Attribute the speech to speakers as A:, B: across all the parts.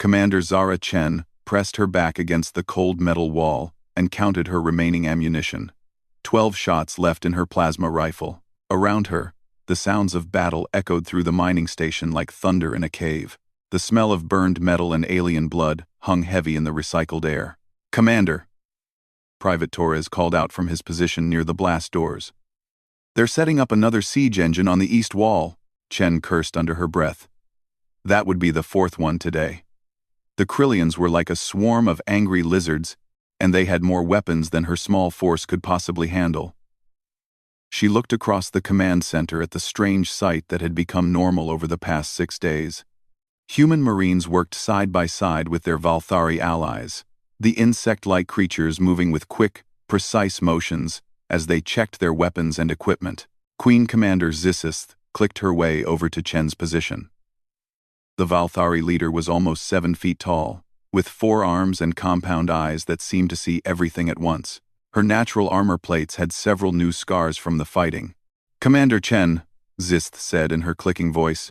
A: Commander Zara Chen pressed her back against the cold metal wall and counted her remaining ammunition. 12 shots left in her plasma rifle. Around her, the sounds of battle echoed through the mining station like thunder in a cave. The smell of burned metal and alien blood hung heavy in the recycled air. "Commander!" Private Torres called out from his position near the blast doors. "They're setting up another siege engine on the east wall," Chen cursed under her breath. That would be the 4th one today. The Krillians were like a swarm of angry lizards, and they had more weapons than her small force could possibly handle. She looked across the command center at the strange sight that had become normal over the past 6 days. Human Marines worked side by side with their Valthari allies, the insect-like creatures moving with quick, precise motions as they checked their weapons and equipment. Queen Commander Zissith clicked her way over to Chen's position. The Valthari leader was almost 7 feet tall, with 4 arms and compound eyes that seemed to see everything at once. Her natural armor plates had several new scars from the fighting. "Commander Chen," Zissith said in her clicking voice,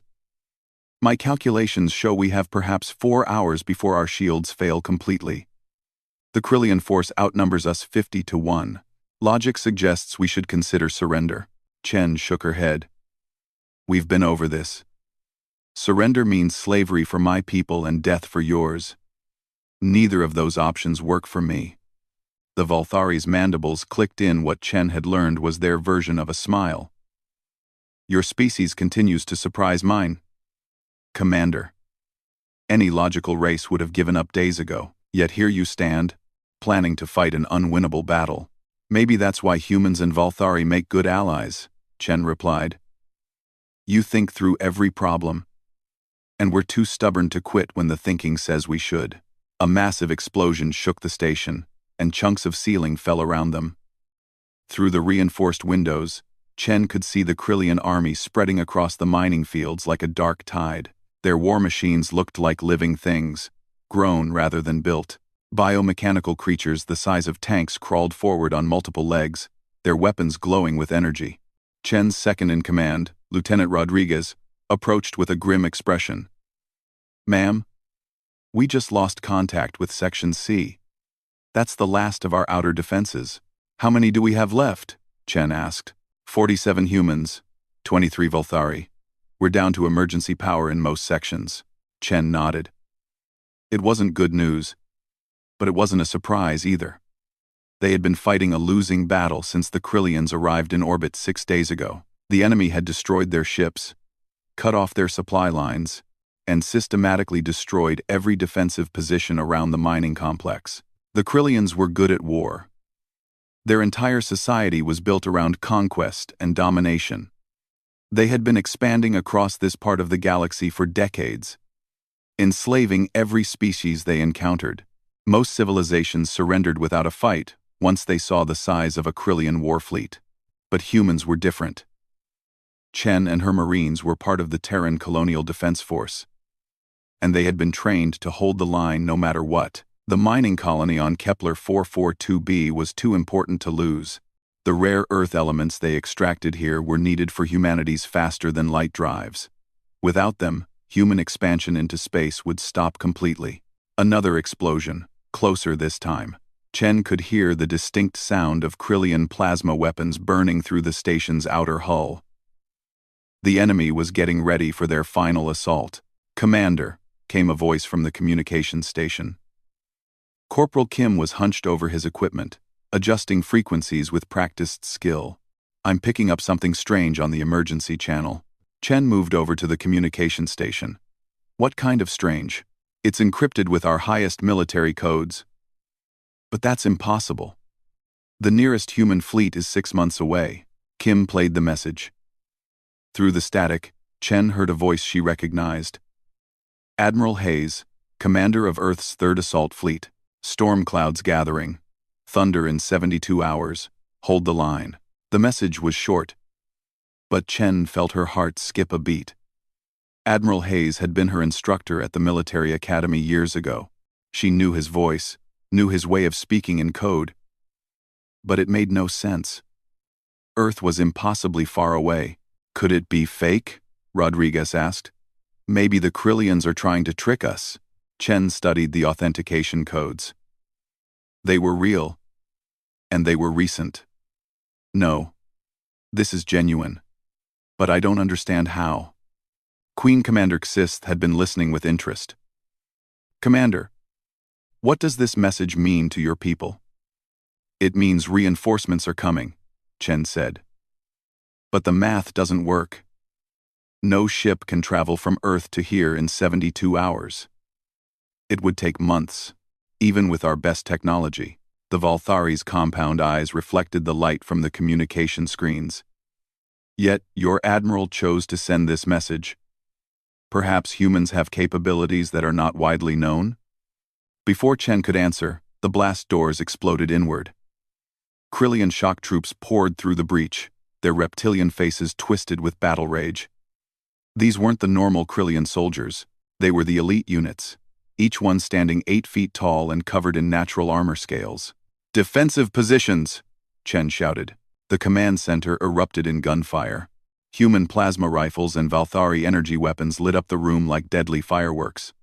A: "my calculations show we have perhaps 4 hours before our shields fail completely. The Krillian force outnumbers us 50 to 1. Logic suggests we should consider surrender." Chen shook her head. "We've been over this. Surrender means slavery for my people and death for yours. Neither of those options work for me." The Valthari's mandibles clicked in what Chen had learned was their version of a smile. "Your species continues to surprise mine, Commander. Any logical race would have given up days ago, yet here you stand, planning to fight an unwinnable battle. Maybe that's why humans and Valthari make good allies," Chen replied. "You think through every problem, and we're too stubborn to quit when the thinking says we should." A massive explosion shook the station, and chunks of ceiling fell around them. Through the reinforced windows, Chen could see the Krillian army spreading across the mining fields like a dark tide. Their war machines looked like living things, grown rather than built. Biomechanical creatures the size of tanks crawled forward on multiple legs, their weapons glowing with energy. Chen's second-in-command, Lieutenant Rodriguez, approached with a grim expression. "Ma'am, we just lost contact with Section C. That's the last of our outer defenses." "How many do we have left?" Chen asked. 47 humans, 23 Valthari. We're down to emergency power in most sections." Chen nodded. It wasn't good news, but it wasn't a surprise either. They had been fighting a losing battle since the Krillians arrived in orbit 6 days ago. The enemy had destroyed their ships, cut off their supply lines, and systematically destroyed every defensive position around the mining complex. The Krillians were good at war. Their entire society was built around conquest and domination. They had been expanding across this part of the galaxy for decades, enslaving every species they encountered. Most civilizations surrendered without a fight once they saw the size of a Krillian war fleet. But humans were different. Chen and her Marines were part of the Terran Colonial Defense Force, and they had been trained to hold the line no matter what. The mining colony on Kepler 442b was too important to lose. The rare Earth elements they extracted here were needed for humanity's faster-than-light drives. Without them, human expansion into space would stop completely. Another explosion, closer this time. Chen could hear the distinct sound of Krillian plasma weapons burning through the station's outer hull. The enemy was getting ready for their final assault. "Commander," came a voice from the communications station. Corporal Kim was hunched over his equipment, adjusting frequencies with practiced skill. "I'm picking up something strange on the emergency channel." Chen moved over to the communication station. "What kind of strange?" "It's encrypted with our highest military codes." "But that's impossible. The nearest human fleet is 6 months away." Kim played the message. Through the static, Chen heard a voice she recognized. "Admiral Hayes, commander of Earth's 3rd Assault Fleet. Storm clouds gathering. Thunder in 72 hours. Hold the line." The message was short, but Chen felt her heart skip a beat. Admiral Hayes had been her instructor at the military academy years ago. She knew his voice, knew his way of speaking in code. But it made no sense. Earth was impossibly far away. "Could it be fake?" Rodriguez asked. "Maybe the Krillians are trying to trick us." Chen studied the authentication codes. They were real, and they were recent. No, this is genuine. But I don't understand how. Queen Commander Xisth had been listening with interest. Commander, what does this message mean to your people? It means reinforcements are coming, Chen said. But the math doesn't work. No ship can travel from Earth to here in 72 hours. It would take months, even with our best technology. The Valthari's compound eyes reflected the light from the communication screens. Yet, your admiral chose to send this message. Perhaps humans have capabilities that are not widely known? Before Chen could answer, the blast doors exploded inward. Krillian shock troops poured through the breach, their reptilian faces twisted with battle rage. These weren't the normal Krillian soldiers, they were the elite units, each one standing 8 feet tall and covered in natural armor scales. Defensive positions, Chen shouted. The command center erupted in gunfire. Human plasma rifles and Valthari energy weapons lit up the room like deadly fireworks.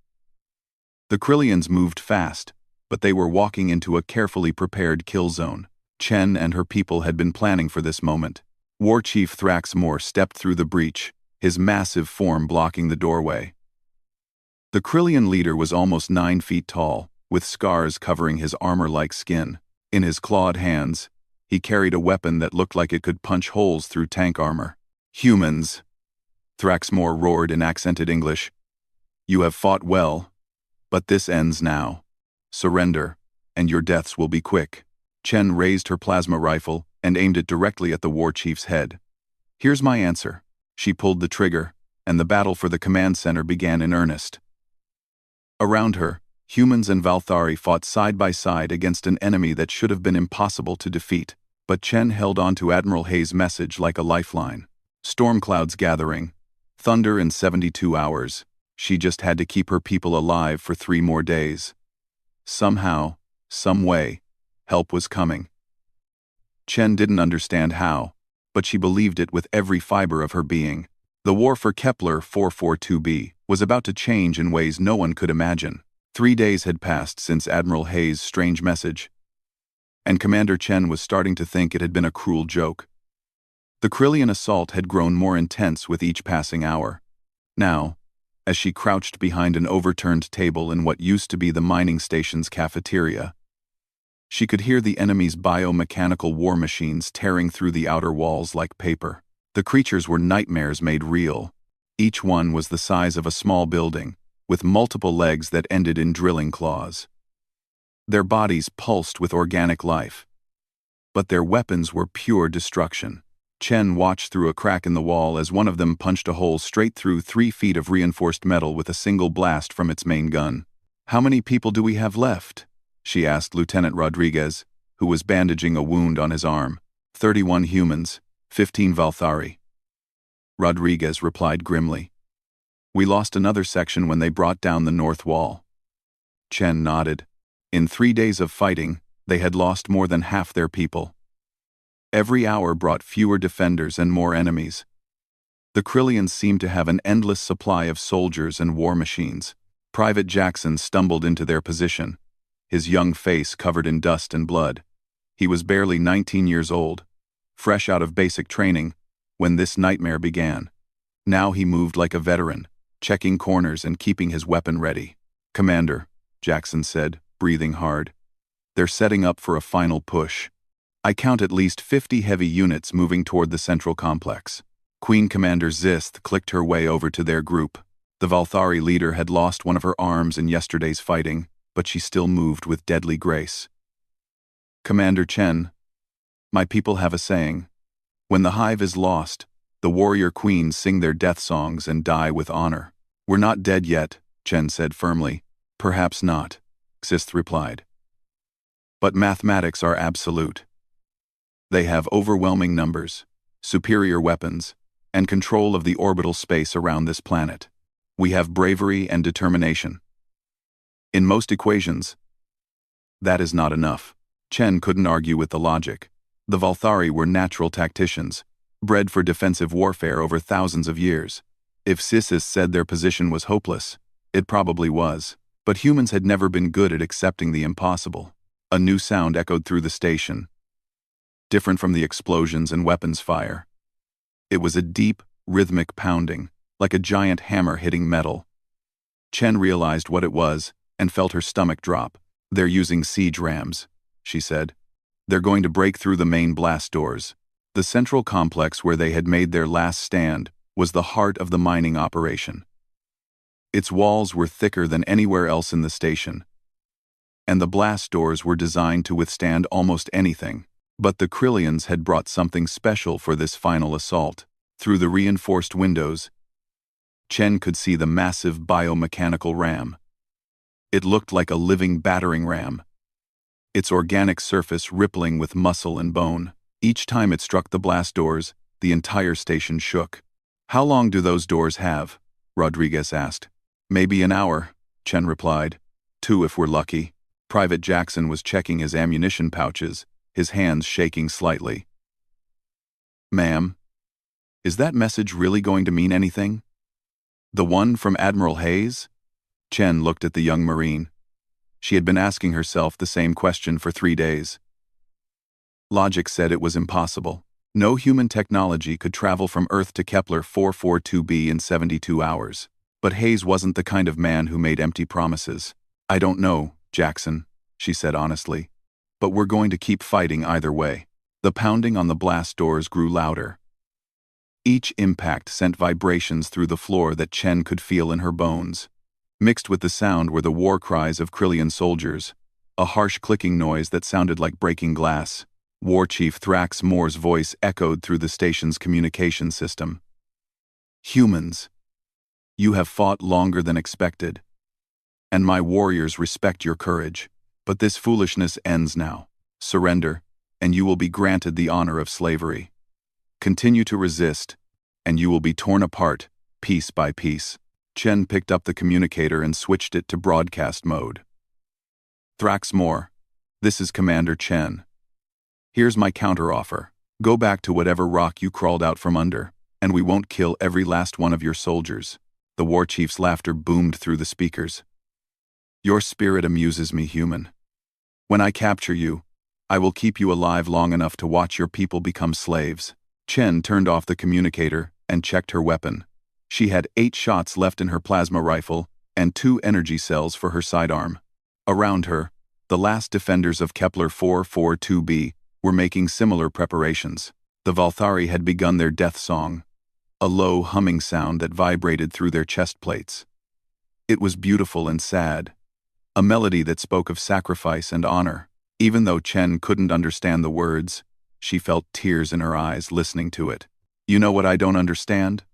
A: The Krillians moved fast, but they were walking into a carefully prepared kill zone. Chen and her people had been planning for this moment. War Chief Thraxmore stepped through the breach, his massive form blocking the doorway. The Krillian leader was almost 9 feet tall, with scars covering his armor-like skin. In his clawed hands, he carried a weapon that looked like it could punch holes through tank armor. Humans, Thraxmore roared in accented English. You have fought well, but this ends now. Surrender, and your deaths will be quick. Chen raised her plasma rifle and aimed it directly at the war chief's head. Here's my answer. She pulled the trigger, and the battle for the command center began in earnest. Around her, humans and Valthari fought side by side against an enemy that should have been impossible to defeat, but Chen held on to Admiral Hayes' message like a lifeline. Storm clouds gathering, thunder in 72 hours. She just had to keep her people alive for 3 more days. Somehow, some way, help was coming. Chen didn't understand how, but she believed it with every fiber of her being. The war for Kepler 442b was about to change in ways no one could imagine. 3 days had passed since Admiral Hayes' strange message, and Commander Chen was starting to think it had been a cruel joke. The Krillian assault had grown more intense with each passing hour. Now, as she crouched behind an overturned table in what used to be the mining station's cafeteria, she could hear the enemy's biomechanical war machines tearing through the outer walls like paper. The creatures were nightmares made real. Each one was the size of a small building, with multiple legs that ended in drilling claws. Their bodies pulsed with organic life, but their weapons were pure destruction. Chen watched through a crack in the wall as one of them punched a hole straight through 3 feet of reinforced metal with a single blast from its main gun. How many people do we have left? She asked Lieutenant Rodriguez, who was bandaging a wound on his arm. 31 humans, 15 Valthari. Rodriguez replied grimly. We lost another section when they brought down the north wall. Chen nodded. In 3 days of fighting, they had lost more than half their people. Every hour brought fewer defenders and more enemies. The Krillians seemed to have an endless supply of soldiers and war machines. Private Jackson stumbled into their position, his young face covered in dust and blood. He was barely 19 years old, fresh out of basic training, when this nightmare began. Now he moved like a veteran, checking corners and keeping his weapon ready. Commander, Jackson said, breathing hard. They're setting up for a final push. I count at least 50 heavy units moving toward the central complex. Queen Commander Xisth clicked her way over to their group. The Valthari leader had lost one of her arms in yesterday's fighting, but she still moved with deadly grace. Commander Chen, my people have a saying. When the hive is lost, the warrior queens sing their death songs and die with honor. We're not dead yet, Chen said firmly. Perhaps not, Xisth replied. But mathematics are absolute. They have overwhelming numbers, superior weapons, and control of the orbital space around this planet. We have bravery and determination. In most equations, that is not enough. Chen couldn't argue with the logic. The Valthari were natural tacticians, bred for defensive warfare over thousands of years. If Xisth said their position was hopeless, it probably was. But humans had never been good at accepting the impossible. A new sound echoed through the station, different from the explosions and weapons fire. It was a deep, rhythmic pounding, like a giant hammer hitting metal. Chen realized what it was and felt her stomach drop. "They're using siege rams," she said. "They're going to break through the main blast doors." The central complex where they had made their last stand was the heart of the mining operation. Its walls were thicker than anywhere else in the station, and the blast doors were designed to withstand almost anything. But the Krillians had brought something special for this final assault. Through the reinforced windows, Chen could see the massive biomechanical ram. It looked like a living battering ram, its organic surface rippling with muscle and bone. Each time it struck the blast doors, the entire station shook. "How long do those doors have?" Rodriguez asked. "Maybe an hour," Chen replied. "2 if we're lucky." Private Jackson was checking his ammunition pouches, his hands shaking slightly. "Ma'am, is that message really going to mean anything? The one from Admiral Hayes?" Chen looked at the young Marine. She had been asking herself the same question for 3 days. Logic said it was impossible. No human technology could travel from Earth to Kepler 442b in 72 hours. But Hayes wasn't the kind of man who made empty promises. "I don't know, Jackson," she said honestly. "But we're going to keep fighting either way." The pounding on the blast doors grew louder. Each impact sent vibrations through the floor that Chen could feel in her bones. Mixed with the sound were the war cries of Krillian soldiers, a harsh clicking noise that sounded like breaking glass. War Chief Thrax Moore's voice echoed through the station's communication system. "Humans, you have fought longer than expected, and my warriors respect your courage. But this foolishness ends now. Surrender, and you will be granted the honor of slavery. Continue to resist, and you will be torn apart, piece by piece." Chen picked up the communicator and switched it to broadcast mode. "Thrax Moore, this is Commander Chen. Here's my counteroffer. Go back to whatever rock you crawled out from under, and we won't kill every last one of your soldiers." The war chief's laughter boomed through the speakers. "Your spirit amuses me, human. When I capture you, I will keep you alive long enough to watch your people become slaves." Chen turned off the communicator and checked her weapon. She had 8 shots left in her plasma rifle and 2 energy cells for her sidearm. Around her, the last defenders of Kepler 442b were making similar preparations. The Valthari had begun their death song, a low humming sound that vibrated through their chest plates. It was beautiful and sad, a melody that spoke of sacrifice and honor. Even though Chen couldn't understand the words, she felt tears in her eyes listening to it. "You know what I don't understand?"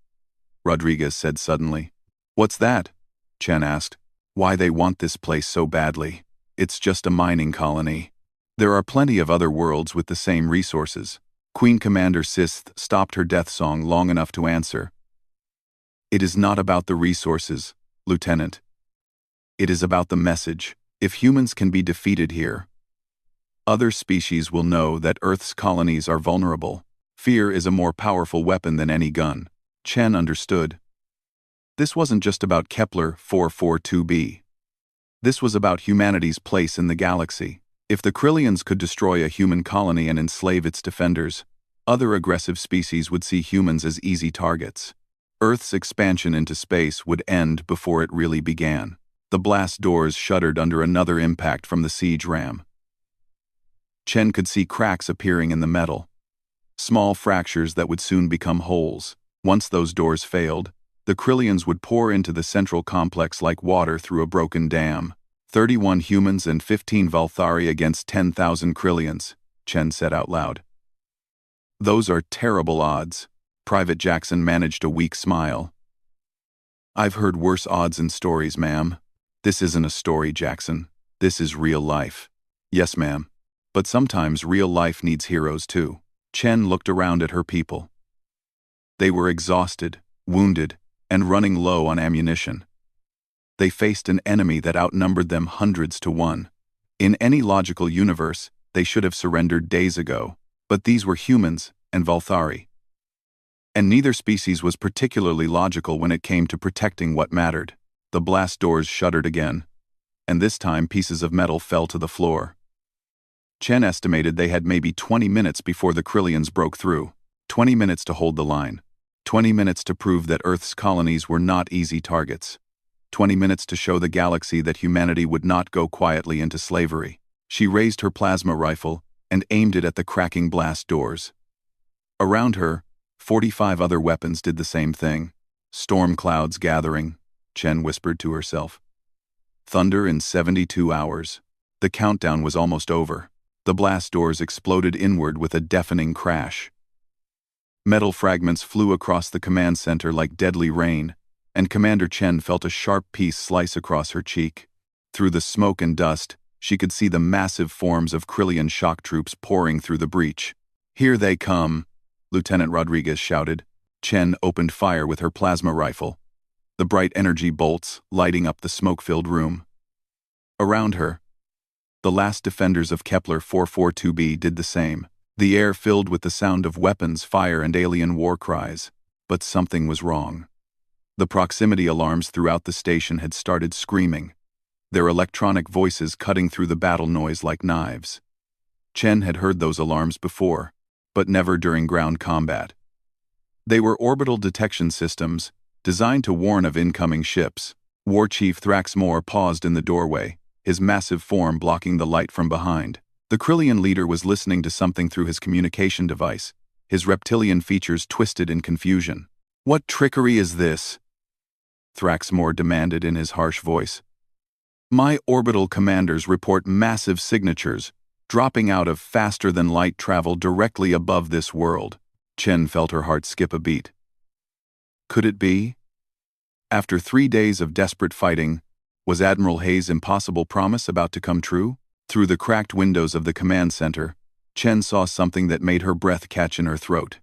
A: Rodriguez said suddenly. "What's that?" Chen asked. "Why they want this place so badly. It's just a mining colony. There are plenty of other worlds with the same resources." Queen Commander Sith stopped her death song long enough to answer. "It is not about the resources, Lieutenant. It is about the message. If humans can be defeated here, other species will know that Earth's colonies are vulnerable. Fear is a more powerful weapon than any gun." Chen understood. This wasn't just about Kepler 442b. This was about humanity's place in the galaxy. If the Krillians could destroy a human colony and enslave its defenders, other aggressive species would see humans as easy targets. Earth's expansion into space would end before it really began. The blast doors shuddered under another impact from the siege ram. Chen could see cracks appearing in the metal, small fractures that would soon become holes. Once those doors failed, the Krillians would pour into the central complex like water through a broken dam. 31 humans and 15 Valthari against 10,000 Krillians, Chen said out loud. "Those are terrible odds." Private Jackson managed a weak smile. "I've heard worse odds in stories, ma'am." "This isn't a story, Jackson. This is real life." "Yes, ma'am. But sometimes real life needs heroes too." Chen looked around at her people. They were exhausted, wounded, and running low on ammunition. They faced an enemy that outnumbered them hundreds to 1. In any logical universe, they should have surrendered days ago, but these were humans and Valthari. And neither species was particularly logical when it came to protecting what mattered. The blast doors shuddered again. and this time pieces of metal fell to the floor. Chen estimated they had maybe 20 minutes before the Krillians broke through. 20 minutes to hold the line. 20 minutes to prove that Earth's colonies were not easy targets. 20 minutes to show the galaxy that humanity would not go quietly into slavery. She raised her plasma rifle and aimed it at the cracking blast doors. Around her, 45 other weapons did the same thing. Storm clouds gathering, Chen whispered to herself. Thunder in 72 hours. The countdown was almost over. The blast doors exploded inward with a deafening crash. Metal fragments flew across the command center like deadly rain, and Commander Chen felt a sharp piece slice across her cheek. Through the smoke and dust, she could see the massive forms of Krillian shock troops pouring through the breach. "Here they come," Lieutenant Rodriguez shouted. Chen opened fire with her plasma rifle, the bright energy bolts lighting up the smoke-filled room. Around her, the last defenders of Kepler 442b did the same. The air filled with the sound of weapons, fire, and alien war cries. But something was wrong. The proximity alarms throughout the station had started screaming, their electronic voices cutting through the battle noise like knives. Chen had heard those alarms before, but never during ground combat. They were orbital detection systems, designed to warn of incoming ships. War Chief Thraxmore paused in the doorway, his massive form blocking the light from behind. The Krillian leader was listening to something through his communication device, his reptilian features twisted in confusion. "What trickery is this?" Thraxmore demanded in his harsh voice. "My orbital commanders report massive signatures, dropping out of faster-than-light travel directly above this world." Chen felt her heart skip a beat. Could it be? After 3 days of desperate fighting, was Admiral Hayes' impossible promise about to come true? Through the cracked windows of the command center, Chen saw something that made her breath catch in her throat.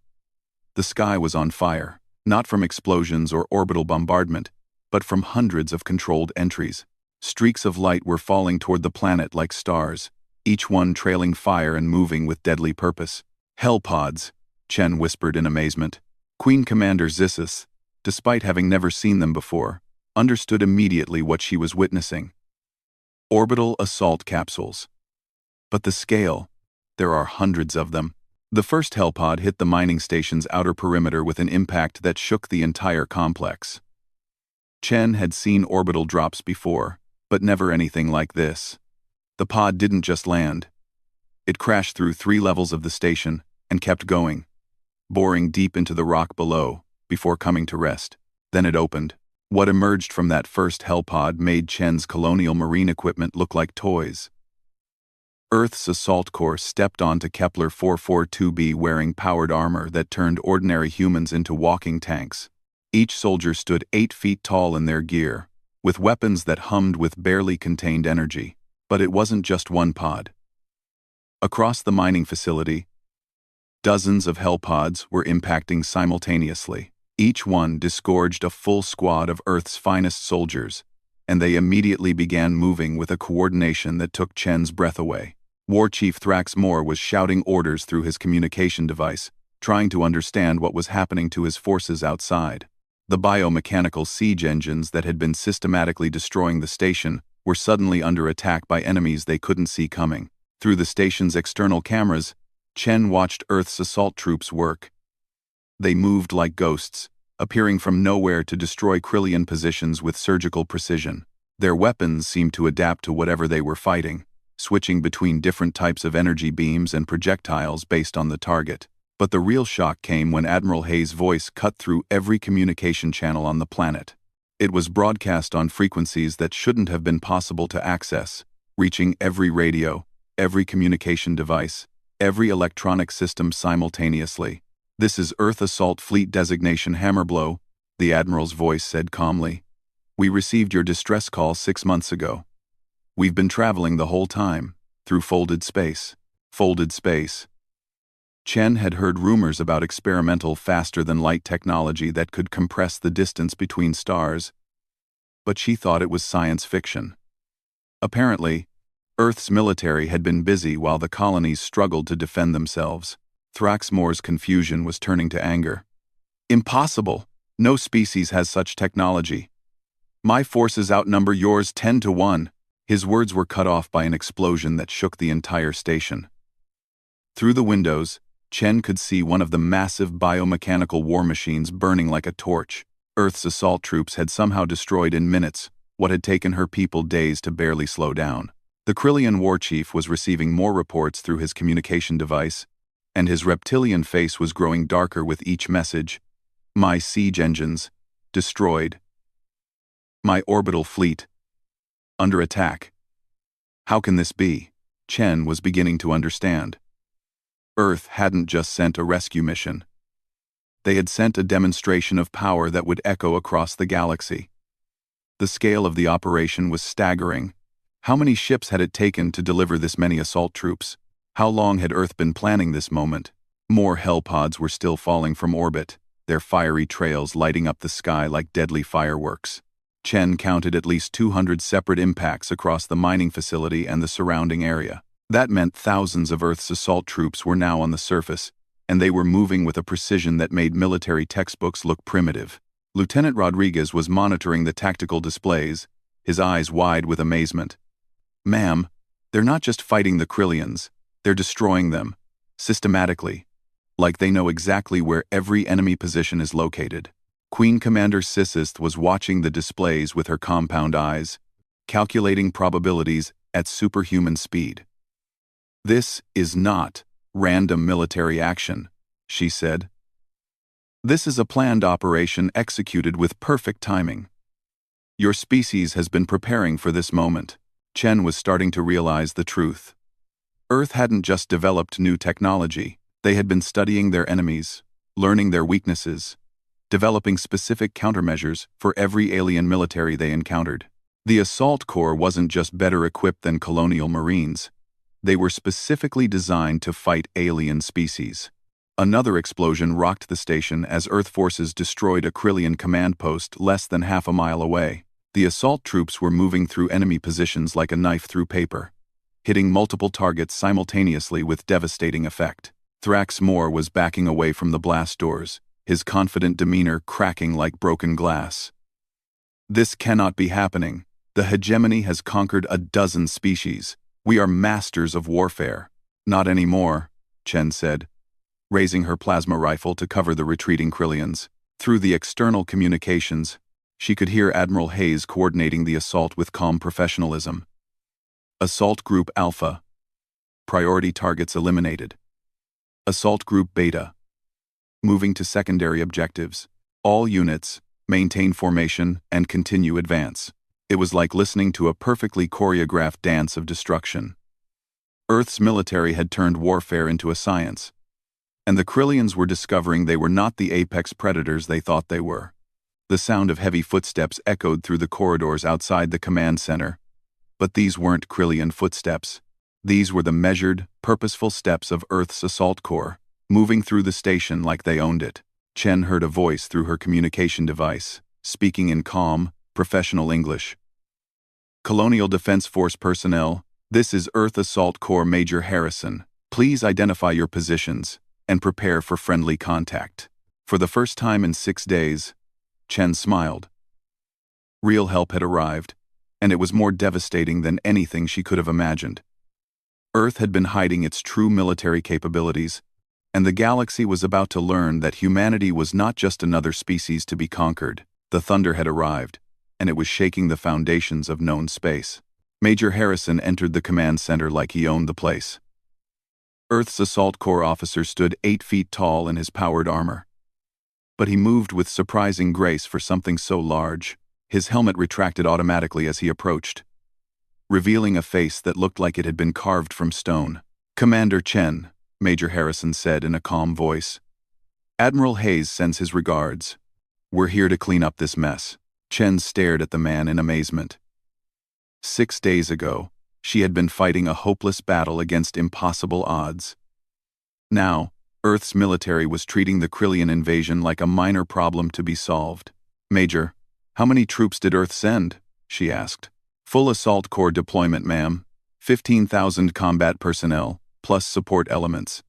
A: The sky was on fire, not from explosions or orbital bombardment, but from hundreds of controlled entries. Streaks of light were falling toward the planet like stars, each one trailing fire and moving with deadly purpose. "Hell pods," Chen whispered in amazement. Queen Commander Zissus, despite having never seen them before, understood immediately what she was witnessing. Orbital assault capsules. But the scale, there are hundreds of them. The first hellpod hit the mining station's outer perimeter with an impact that shook the entire complex. Chen had seen orbital drops before, but never anything like this. The pod didn't just land. It crashed through 3 levels of the station and kept going, boring deep into the rock below before coming to rest. Then it opened. What emerged from that first hellpod made Chen's colonial marine equipment look like toys. Earth's assault corps stepped onto Kepler 442b wearing powered armor that turned ordinary humans into walking tanks. Each soldier stood 8 feet tall in their gear, with weapons that hummed with barely contained energy. But it wasn't just one pod. Across the mining facility, dozens of hellpods were impacting simultaneously. Each one disgorged a full squad of Earth's finest soldiers, and they immediately began moving with a coordination that took Chen's breath away. War Chief Thraxmore was shouting orders through his communication device, trying to understand what was happening to his forces outside. The biomechanical siege engines that had been systematically destroying the station were suddenly under attack by enemies they couldn't see coming. Through the station's external cameras, Chen watched Earth's assault troops work. They moved like ghosts, appearing from nowhere to destroy Krillian positions with surgical precision. Their weapons seemed to adapt to whatever they were fighting, switching between different types of energy beams and projectiles based on the target. But the real shock came when Admiral Hayes' voice cut through every communication channel on the planet. It was broadcast on frequencies that shouldn't have been possible to access, reaching every radio, every communication device, every electronic system simultaneously. "This is Earth Assault Fleet Designation Hammerblow," the Admiral's voice said calmly. "We received your distress call 6 months ago. We've been traveling the whole time, through folded space." Folded space. Chen had heard rumors about experimental faster-than-light technology that could compress the distance between stars, but she thought it was science fiction. Apparently, Earth's military had been busy while the colonies struggled to defend themselves. Thraxmore's confusion was turning to anger. "Impossible! No species has such technology. My forces outnumber yours 10 to 1, His words were cut off by an explosion that shook the entire station. Through the windows, Chen could see one of the massive biomechanical war machines burning like a torch. Earth's assault troops had somehow destroyed in minutes what had taken her people days to barely slow down. The Krillian war chief was receiving more reports through his communication device, and his reptilian face was growing darker with each message. My siege engines, destroyed. My orbital fleet, under attack. How can this be? Chen was beginning to understand. Earth hadn't just sent a rescue mission. They had sent a demonstration of power that would echo across the galaxy. The scale of the operation was staggering. How many ships had it taken to deliver this many assault troops? How long had Earth been planning this moment? More hellpods were still falling from orbit, their fiery trails lighting up the sky like deadly fireworks. Chen counted at least 200 separate impacts across the mining facility and the surrounding area. That meant thousands of Earth's assault troops were now on the surface, and they were moving with a precision that made military textbooks look primitive. Lieutenant Rodriguez was monitoring the tactical displays, his eyes wide with amazement. Ma'am, they're not just fighting the Krillians, they're destroying them, systematically, like they know exactly where every enemy position is located. Queen Commander Sissist was watching the displays with her compound eyes, calculating probabilities at superhuman speed. This is not random military action, she said. This is a planned operation executed with perfect timing. Your species has been preparing for this moment. Chen was starting to realize the truth. Earth hadn't just developed new technology, they had been studying their enemies, learning their weaknesses, developing specific countermeasures for every alien military they encountered. The Assault Corps wasn't just better equipped than colonial marines. They were specifically designed to fight alien species. Another explosion rocked the station as Earth forces destroyed a Krillian command post less than half a mile away. The assault troops were moving through enemy positions like a knife through paper, hitting multiple targets simultaneously with devastating effect. Thrax Moore was backing away from the blast doors, his confident demeanor cracking like broken glass. This cannot be happening. The hegemony has conquered a dozen species. We are masters of warfare. Not anymore, Chen said, raising her plasma rifle to cover the retreating Krillians. Through the external communications, she could hear Admiral Hayes coordinating the assault with calm professionalism. Assault Group Alpha. Priority targets eliminated. Assault Group Beta. Moving to secondary objectives. All units, maintain formation and continue advance. It was like listening to a perfectly choreographed dance of destruction. Earth's military had turned warfare into a science, and the Krillians were discovering they were not the apex predators they thought they were. The sound of heavy footsteps echoed through the corridors outside the command center, but these weren't Krillian footsteps. These were the measured, purposeful steps of Earth's Assault Corps, moving through the station like they owned it. Chen heard a voice through her communication device, speaking in calm, professional English. Colonial Defense Force personnel, this is Earth Assault Corps Major Harrison. Please identify your positions and prepare for friendly contact. For the first time in 6 days, Chen smiled. Real help had arrived, and it was more devastating than anything she could have imagined. Earth had been hiding its true military capabilities, and the galaxy was about to learn that humanity was not just another species to be conquered. The thunder had arrived, and it was shaking the foundations of known space. Major Harrison entered the command center like he owned the place. Earth's Assault Corps officer stood 8 feet tall in his powered armor. But he moved with surprising grace for something so large. His helmet retracted automatically as he approached, revealing a face that looked like it had been carved from stone. Commander Chen, Major Harrison said in a calm voice. Admiral Hayes sends his regards. We're here to clean up this mess. Chen stared at the man in amazement. 6 days ago, she had been fighting a hopeless battle against impossible odds. Now, Earth's military was treating the Krillian invasion like a minor problem to be solved. Major, how many troops did Earth send? She asked. Full Assault Corps deployment, ma'am. 15,000 combat personnel, plus support elements.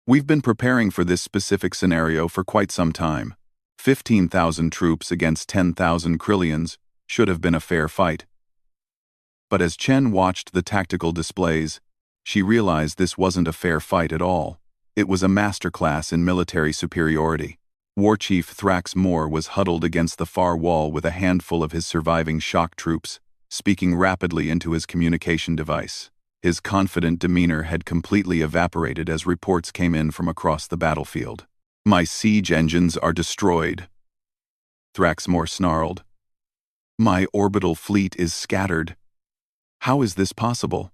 A: We've been preparing for this specific scenario for quite some time. 15,000 troops against 10,000 Krillians should have been a fair fight. But as Chen watched the tactical displays, she realized this wasn't a fair fight at all. It was a masterclass in military superiority. War Chief Thrax Moore was huddled against the far wall with a handful of his surviving shock troops, speaking rapidly into his communication device. His confident demeanor had completely evaporated as reports came in from across the battlefield. "My siege engines are destroyed," Thrax Moore snarled. "My orbital fleet is scattered. How is this possible?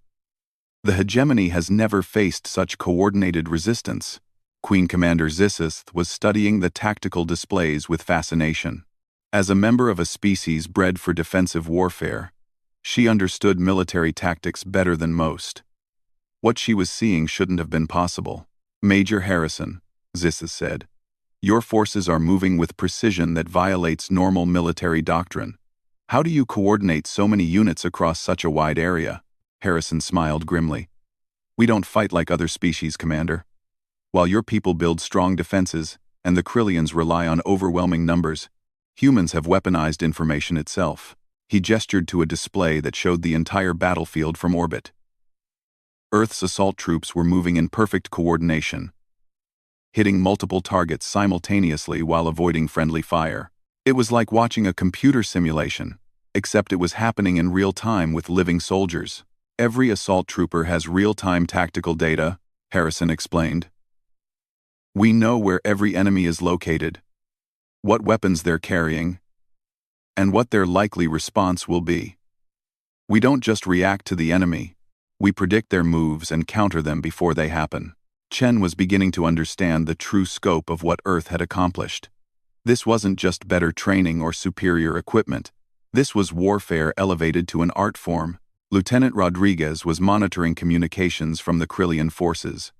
A: The hegemony has never faced such coordinated resistance." Queen Commander Zissith was studying the tactical displays with fascination. As a member of a species bred for defensive warfare, she understood military tactics better than most. What she was seeing shouldn't have been possible. "Major Harrison," Zissith said, "your forces are moving with precision that violates normal military doctrine. How do you coordinate so many units across such a wide area?" Harrison smiled grimly. "We don't fight like other species, Commander. While your people build strong defenses, and the Krillians rely on overwhelming numbers, humans have weaponized information itself." He gestured to a display that showed the entire battlefield from orbit. Earth's assault troops were moving in perfect coordination, hitting multiple targets simultaneously while avoiding friendly fire. It was like watching a computer simulation, except it was happening in real time with living soldiers. "Every assault trooper has real-time tactical data," Harrison explained. "We know where every enemy is located, what weapons they're carrying, and what their likely response will be. We don't just react to the enemy, we predict their moves and counter them before they happen." Chen was beginning to understand the true scope of what Earth had accomplished. This wasn't just better training or superior equipment. This was warfare elevated to an art form. Lieutenant Rodriguez was monitoring communications from the Krillian forces,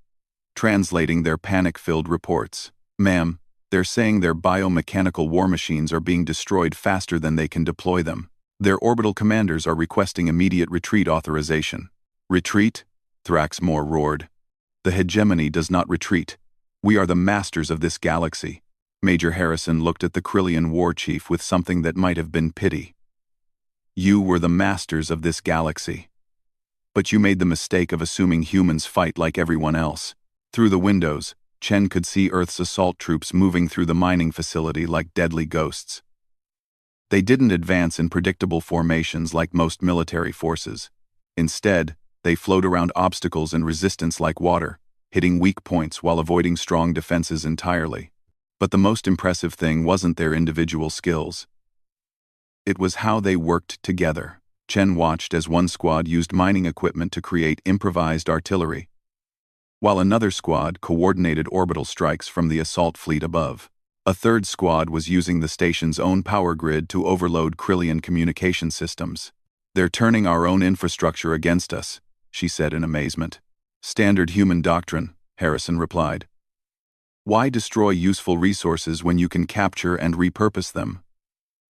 A: translating their panic-filled reports. "Ma'am, they're saying their biomechanical war machines are being destroyed faster than they can deploy them. Their orbital commanders are requesting immediate retreat authorization." "Retreat?" Thrax Moore roared. "The hegemony does not retreat. We are the masters of this galaxy." Major Harrison looked at the Krillian war chief with something that might have been pity. "You were the masters of this galaxy. But you made the mistake of assuming humans fight like everyone else." Through the windows, Chen could see Earth's assault troops moving through the mining facility like deadly ghosts. They didn't advance in predictable formations like most military forces. Instead, they flowed around obstacles and resistance like water, hitting weak points while avoiding strong defenses entirely. But the most impressive thing wasn't their individual skills. It was how they worked together. Chen watched as one squad used mining equipment to create improvised artillery, while another squad coordinated orbital strikes from the assault fleet above. A third squad was using the station's own power grid to overload Krillian communication systems. "They're turning our own infrastructure against us," she said in amazement. "Standard human doctrine," Harrison replied. "Why destroy useful resources when you can capture and repurpose them?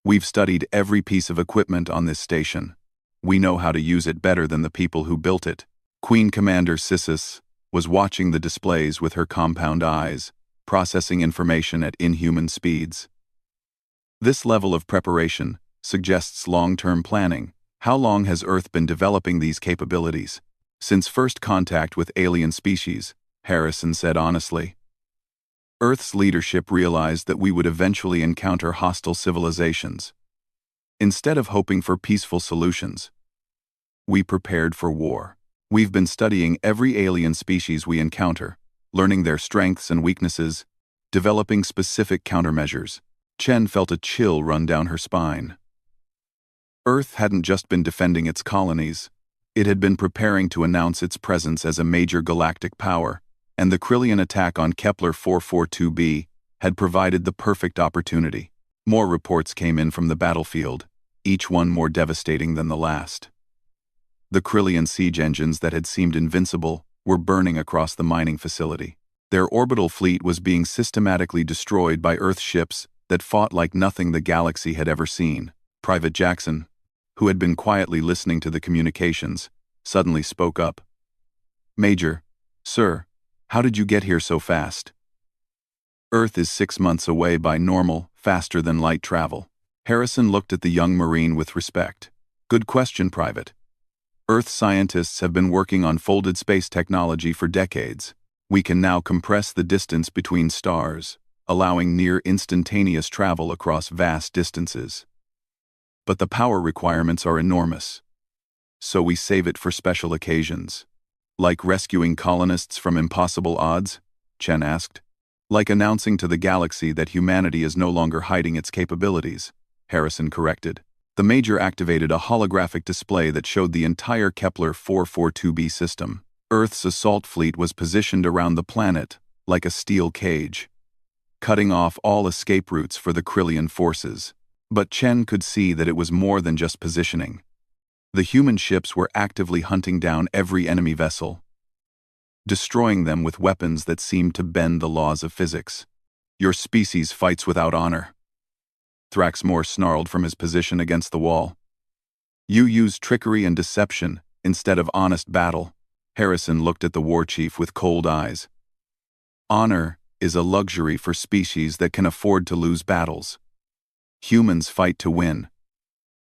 A: We've studied every piece of equipment on this station. We know how to use it better than the people who built it." Queen Commander Sissis was watching the displays with her compound eyes, processing information at inhuman speeds. This level of preparation suggests long-term planning. How long has Earth been developing these capabilities? "Since first contact with alien species," Harrison said honestly. "Earth's leadership realized that we would eventually encounter hostile civilizations. Instead of hoping for peaceful solutions, we prepared for war. We've been studying every alien species we encounter, learning their strengths and weaknesses, developing specific countermeasures." Chen felt a chill run down her spine. Earth hadn't just been defending its colonies. It had been preparing to announce its presence as a major galactic power, and the Krillian attack on Kepler 442b had provided the perfect opportunity. More reports came in from the battlefield, each one more devastating than the last. The Krillian siege engines that had seemed invincible were burning across the mining facility. Their orbital fleet was being systematically destroyed by Earth ships that fought like nothing the galaxy had ever seen. Private Jackson, who had been quietly listening to the communications, suddenly spoke up. "Major, sir, how did you get here so fast?" "Earth is 6 months away by normal, faster-than-light travel." Harrison looked at the young Marine with respect. "Good question, Private. Earth scientists have been working on folded space technology for decades. We can now compress the distance between stars, allowing near instantaneous travel across vast distances. But the power requirements are enormous. So we save it for special occasions. Like rescuing colonists from impossible odds? Chen asked. Like announcing to the galaxy that humanity is no longer hiding its capabilities, Harrison corrected. The Major activated a holographic display that showed the entire Kepler 442b system. Earth's assault fleet was positioned around the planet, like a steel cage, cutting off all escape routes for the Krillian forces. But Chen could see that it was more than just positioning. The human ships were actively hunting down every enemy vessel, destroying them with weapons that seemed to bend the laws of physics. Your species fights without honor. Thraxmore snarled from his position against the wall. You use trickery and deception instead of honest battle. Harrison looked at the war chief with cold eyes. Honor is a luxury for species that can afford to lose battles. Humans fight to win,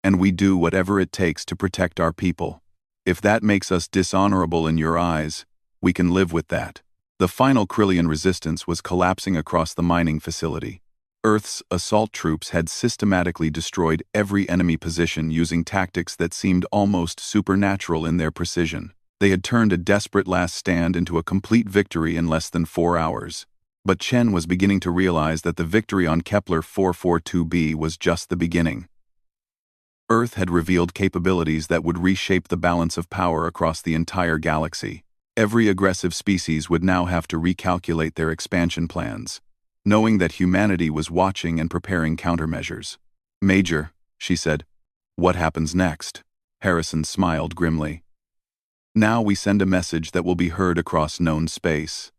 A: and we do whatever it takes to protect our people. If that makes us dishonorable in your eyes, we can live with that. The final Krillian resistance was collapsing across the mining facility. Earth's assault troops had systematically destroyed every enemy position using tactics that seemed almost supernatural in their precision. They had turned a desperate last stand into a complete victory in less than 4 hours. But Chen was beginning to realize that the victory on Kepler 442b was just the beginning. Earth had revealed capabilities that would reshape the balance of power across the entire galaxy. Every aggressive species would now have to recalculate their expansion plans, knowing that humanity was watching and preparing countermeasures. Major, she said, what happens next? Harrison smiled grimly. Now we send a message that will be heard across known space.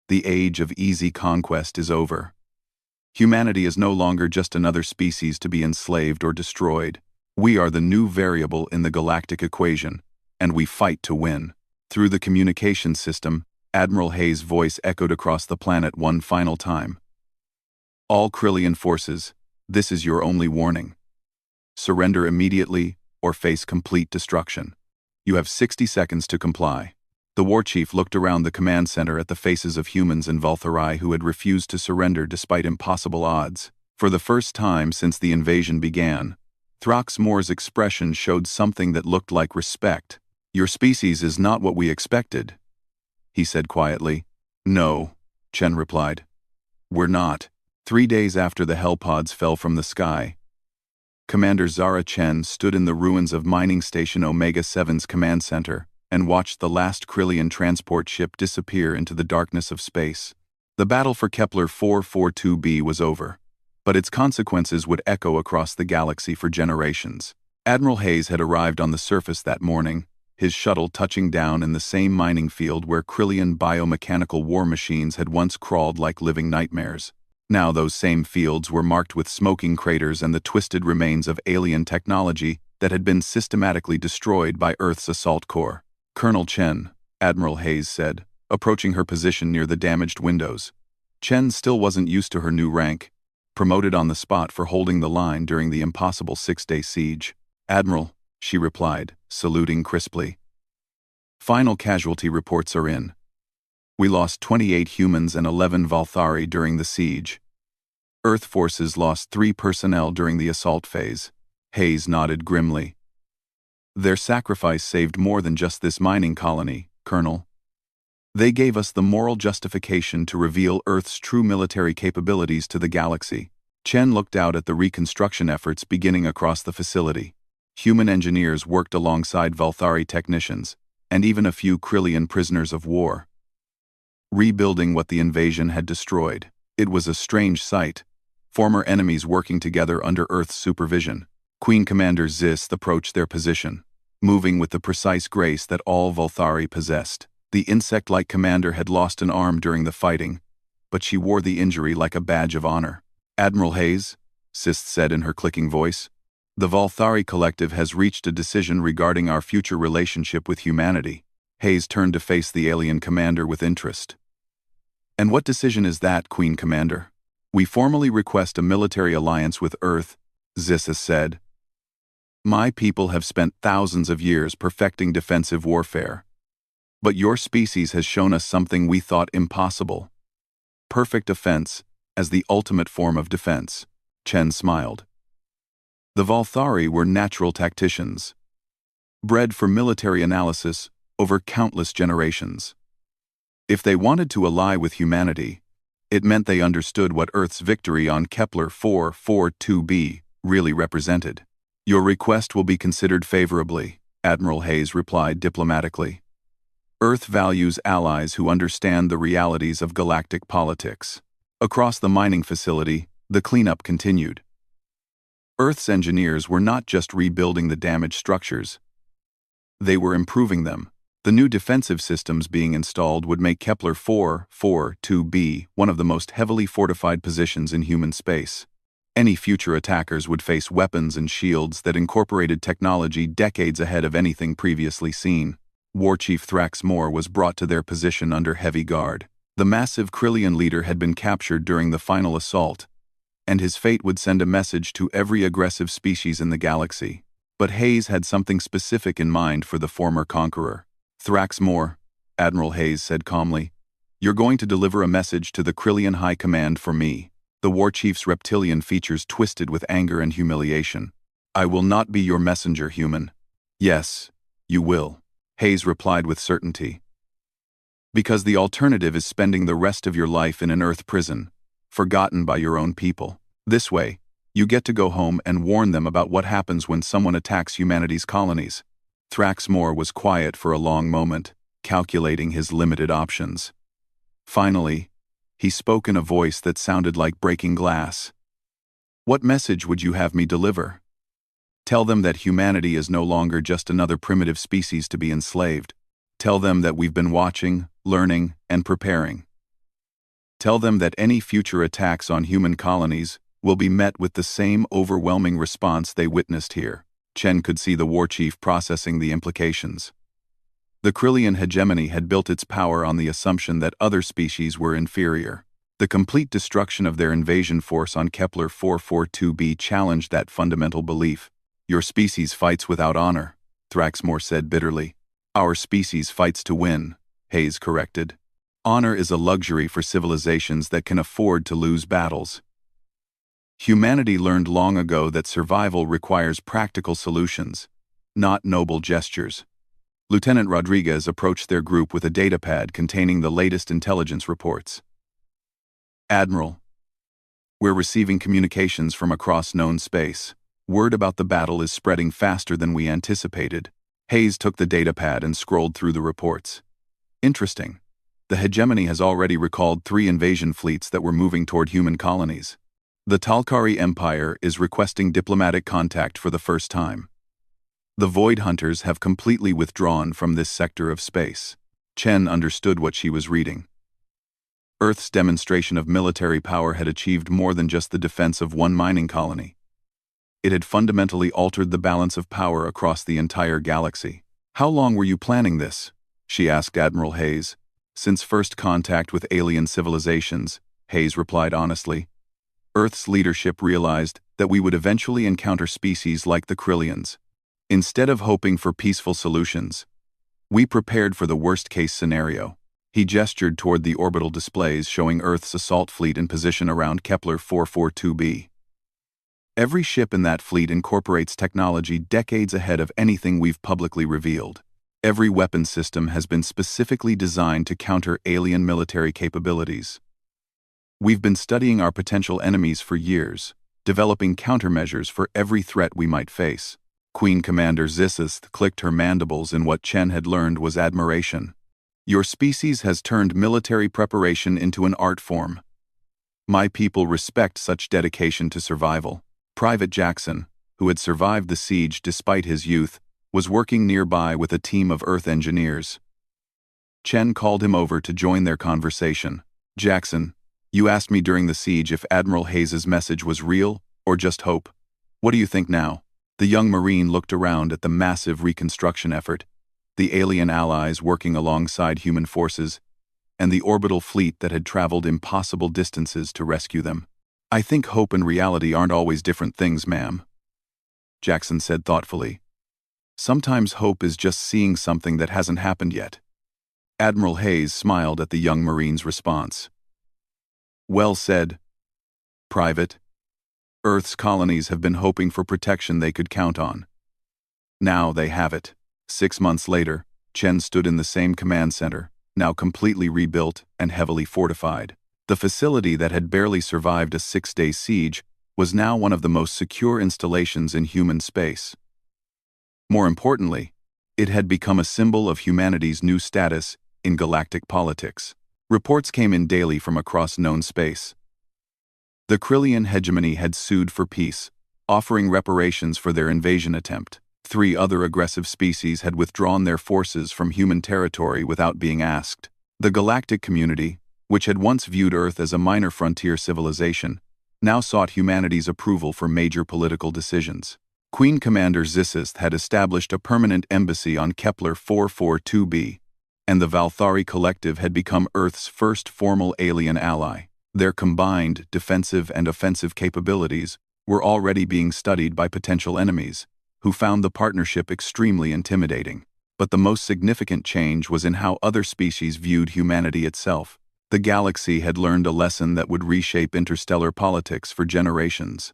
A: The age of easy conquest is over. Humanity is no longer just another species to be enslaved or destroyed. We are the new variable in the galactic equation, and we fight to win. Through the communication system, Admiral Hayes' voice echoed across the planet one final time. All Krillian forces, this is your only warning. Surrender immediately or face complete destruction. You have 60 seconds to comply. The war chief looked around the command center at the faces of humans and Valtharai who had refused to surrender despite impossible odds. For the first time since the invasion began, Thraxmore's expression showed something that looked like respect. Your species is not what we expected, he said quietly. No, Chen replied. We're not. 3 days after the hellpods fell from the sky, Commander Zara Chen stood in the ruins of Mining Station Omega-7's command center and watched the last Krillian transport ship disappear into the darkness of space. The battle for Kepler 442b was over, but its consequences would echo across the galaxy for generations. Admiral Hayes had arrived on the surface that morning, his shuttle touching down in the same mining field where Krillian biomechanical war machines had once crawled like living nightmares. Now those same fields were marked with smoking craters and the twisted remains of alien technology that had been systematically destroyed by Earth's assault corps. Colonel Chen, Admiral Hayes said, approaching her position near the damaged windows. Chen still wasn't used to her new rank, promoted on the spot for holding the line during the impossible 6-day siege. Admiral, she replied, saluting crisply. Final casualty reports are in. We lost 28 humans and 11 Valthari during the siege. Earth forces lost 3 personnel during the assault phase. Hayes nodded grimly. Their sacrifice saved more than just this mining colony, Colonel. They gave us the moral justification to reveal Earth's true military capabilities to the galaxy. Chen looked out at the reconstruction efforts beginning across the facility. Human engineers worked alongside Valthari technicians, and even a few Krillian prisoners of war, rebuilding what the invasion had destroyed. It was a strange sight, former enemies working together under Earth's supervision. Queen Commander Zist approached their position, moving with the precise grace that all Valthari possessed. The insect-like commander had lost an arm during the fighting, but she wore the injury like a badge of honor. Admiral Hayes, Zist said in her clicking voice, the Valthari Collective has reached a decision regarding our future relationship with humanity. Hayes turned to face the alien commander with interest. And what decision is that, Queen Commander? We formally request a military alliance with Earth, Zissa said. My people have spent thousands of years perfecting defensive warfare. But your species has shown us something we thought impossible. Perfect offense as the ultimate form of defense. Chen smiled. The Valthari were natural tacticians, bred for military analysis over countless generations. If they wanted to ally with humanity, it meant they understood what Earth's victory on Kepler 442b really represented. Your request will be considered favorably, Admiral Hayes replied diplomatically. Earth values allies who understand the realities of galactic politics. Across the mining facility, the cleanup continued. Earth's engineers were not just rebuilding the damaged structures. They were improving them. The new defensive systems being installed would make Kepler 442b one of the most heavily fortified positions in human space. Any future attackers would face weapons and shields that incorporated technology decades ahead of anything previously seen. War Chief Thraxmore was brought to their position under heavy guard. The massive Krillian leader had been captured during the final assault, and his fate would send a message to every aggressive species in the galaxy. But Hayes had something specific in mind for the former conqueror. Thraxmore, Admiral Hayes said calmly, you're going to deliver a message to the Krillian High Command for me. The War Chief's reptilian features twisted with anger and humiliation. I will not be your messenger, human. Yes, you will, Hayes replied with certainty. Because the alternative is spending the rest of your life in an Earth prison, forgotten by your own people. This way, you get to go home and warn them about what happens when someone attacks humanity's colonies. Thraxmore was quiet for a long moment, calculating his limited options. Finally, he spoke in a voice that sounded like breaking glass. What message would you have me deliver? Tell them that humanity is no longer just another primitive species to be enslaved. Tell them that we've been watching, learning, and preparing. Tell them that any future attacks on human colonies will be met with the same overwhelming response they witnessed here. Chen could see the war chief processing the implications. The Krillian hegemony had built its power on the assumption that other species were inferior. The complete destruction of their invasion force on Kepler 442b challenged that fundamental belief. Your species fights without honor, Thraxmore said bitterly. Our species fights to win, Hayes corrected. Honor is a luxury for civilizations that can afford to lose battles. Humanity learned long ago that survival requires practical solutions, not noble gestures. Lieutenant Rodriguez approached their group with a datapad containing the latest intelligence reports. Admiral, we're receiving communications from across known space. Word about the battle is spreading faster than we anticipated. Hayes took the datapad and scrolled through the reports. Interesting. The hegemony has already recalled 3 invasion fleets that were moving toward human colonies. The Talkari Empire is requesting diplomatic contact for the first time. The Void Hunters have completely withdrawn from this sector of space. Chen understood what she was reading. Earth's demonstration of military power had achieved more than just the defense of one mining colony. It had fundamentally altered the balance of power across the entire galaxy. How long were you planning this? She asked Admiral Hayes. Since first contact with alien civilizations, Hayes replied honestly. Earth's leadership realized that we would eventually encounter species like the Krillians. Instead of hoping for peaceful solutions, we prepared for the worst-case scenario. He gestured toward the orbital displays showing Earth's assault fleet in position around Kepler 442b. Every ship in that fleet incorporates technology decades ahead of anything we've publicly revealed. Every weapon system has been specifically designed to counter alien military capabilities. We've been studying our potential enemies for years, developing countermeasures for every threat we might face. Queen Commander Zissith clicked her mandibles in what Chen had learned was admiration. Your species has turned military preparation into an art form. My people respect such dedication to survival. Private Jackson, who had survived the siege despite his youth, was working nearby with a team of Earth engineers. Chen called him over to join their conversation. Jackson, you asked me during the siege if Admiral Hayes's message was real or just hope. What do you think now? The young Marine looked around at the massive reconstruction effort, the alien allies working alongside human forces, and the orbital fleet that had traveled impossible distances to rescue them. I think hope and reality aren't always different things, ma'am. Jackson said thoughtfully. Sometimes hope is just seeing something that hasn't happened yet. Admiral Hayes smiled at the young Marine's response. Well said, Private. Earth's colonies have been hoping for protection they could count on. Now they have it. 6 months later, Chen stood in the same command center, now completely rebuilt and heavily fortified. The facility that had barely survived a 6-day siege was now one of the most secure installations in human space. More importantly, it had become a symbol of humanity's new status in galactic politics. Reports came in daily from across known space. The Krillian hegemony had sued for peace, offering reparations for their invasion attempt. 3 other aggressive species had withdrawn their forces from human territory without being asked. The galactic community, which had once viewed Earth as a minor frontier civilization, now sought humanity's approval for major political decisions. Queen Commander Zissist had established a permanent embassy on Kepler 442b, and the Valthari Collective had become Earth's first formal alien ally. Their combined defensive and offensive capabilities were already being studied by potential enemies, who found the partnership extremely intimidating. But the most significant change was in how other species viewed humanity itself. The galaxy had learned a lesson that would reshape interstellar politics for generations.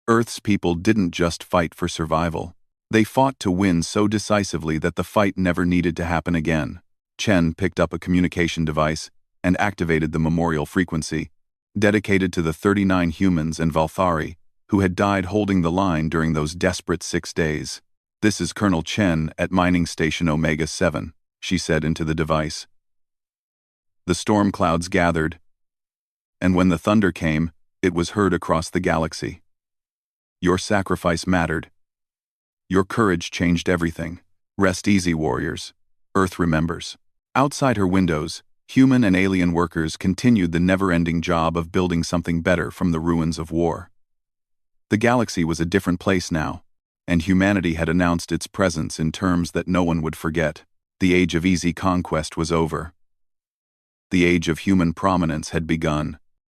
A: Earth's people didn't just fight for survival. They fought to win so decisively that the fight never needed to happen again. Chen picked up a communication device and activated the memorial frequency, dedicated to the 39 humans and Valthari who had died holding the line during those desperate 6 days. This is Colonel Chen at Mining Station Omega 7, she said into the device. The storm clouds gathered, and when the thunder came, it was heard across the galaxy. Your sacrifice mattered. Your courage changed everything. Rest easy, warriors. Earth remembers. Outside her windows, human and alien workers continued the never-ending job of building something better from the ruins of war. The galaxy was a different place now, and humanity had announced its presence in terms that no one would forget. The age of easy conquest was over. The age of human prominence had begun.